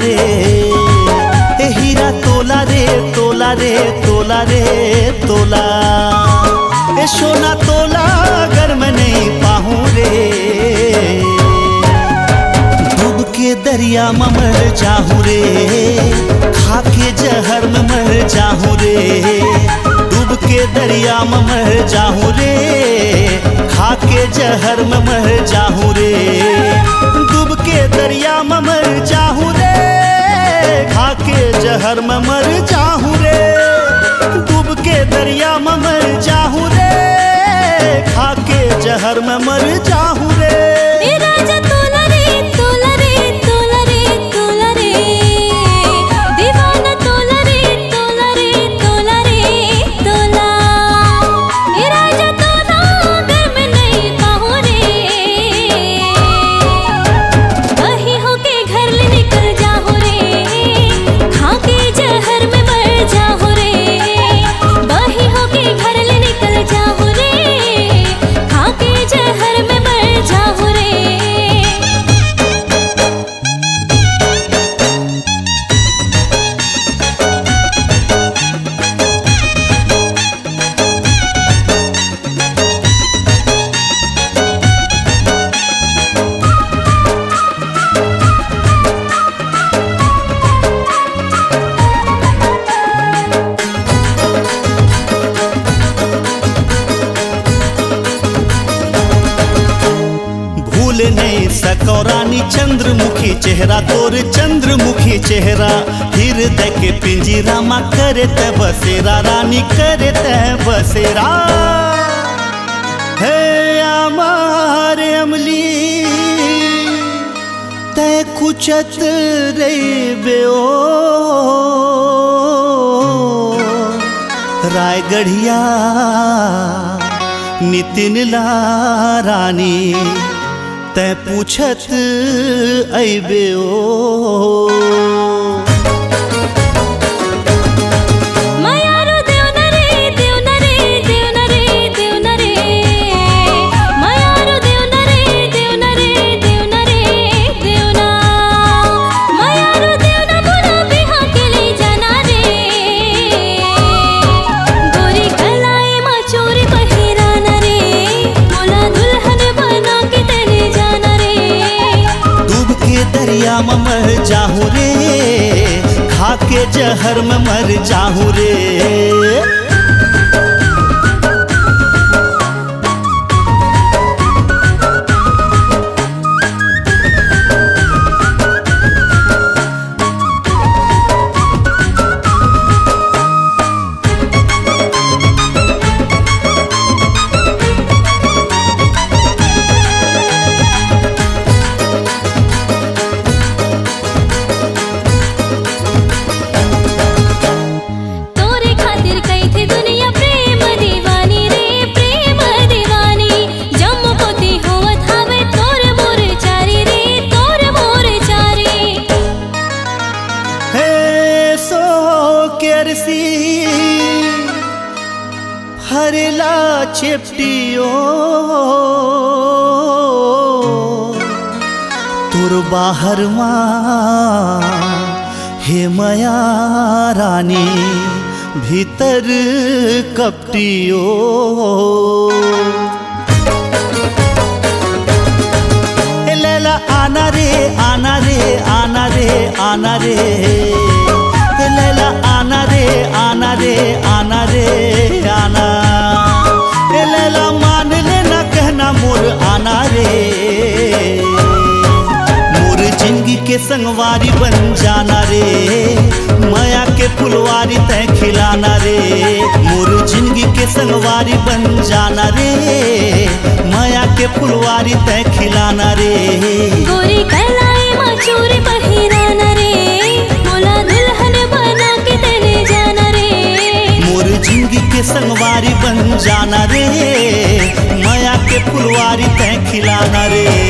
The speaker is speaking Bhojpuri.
रे, ए हीरा तोला रे तोला रे तोला रे तोला, ए सोना तोला अगर मैं नहीं पाऊं रे, डूब के दरिया में मर जाऊं रे, खा के जहर में मर जाऊं रे, डूब के दरिया में मर जाऊं रे, खा के जहर में मर जाऊं रे, डूब के दरिया में मर जाऊं रे, खा के जहर में मर जाऊं रे, डूब के दरिया में मर जाऊं रे, खा के जहर में मर जाऊं रे। नहीं सको रानी चंद्रमुखी चेहरा तोर चंद्रमुखी चेहरा, हृदय के पिंजरा मा करे ते बसेरा, रानी करे ते बसेरा, हे आमारे अमली ते कुचत रे बेओ, रायगढ़िया नितिन ला रानी तै पूछत अइबे ओ, मयारो देवना रे देवना रे देवना रे देवना रे, मयारो देवना रे देवना रे देवना रे देवना, मयारो देवना मोरा बिहा के ले जाना रे, गोरी गलाए मा चोरी पहिराना रे, मोला दुल्हन बना के तेरे दरिया में मर जाऊं रे, खा के जहर में मर जाऊं रे। हरला चेपटियो तुर बाहर माँ हे मया रानी भीतर कपटियो, लैला आना रे आना रे आना रे आना रे, लैला आना रे आना रे आना रे आना, लैला मान लेना कहना मोर आना रे, मोर जिंदगी के संगवारी बन जाना रे, माया के फुलवारी तय खिलाना रे, मोर जिंदगी के संगवारी बन जाना रे, माया के फुलवारी तय खिलाना रे, गोरी कलाई मा चोरी पहिराना रे, मोला दुल्हन बना के तेरे जाना रे, मोर जिंदगी के संगवारी बन जाना रे, माया के फुलवारी तय खिलाना रे।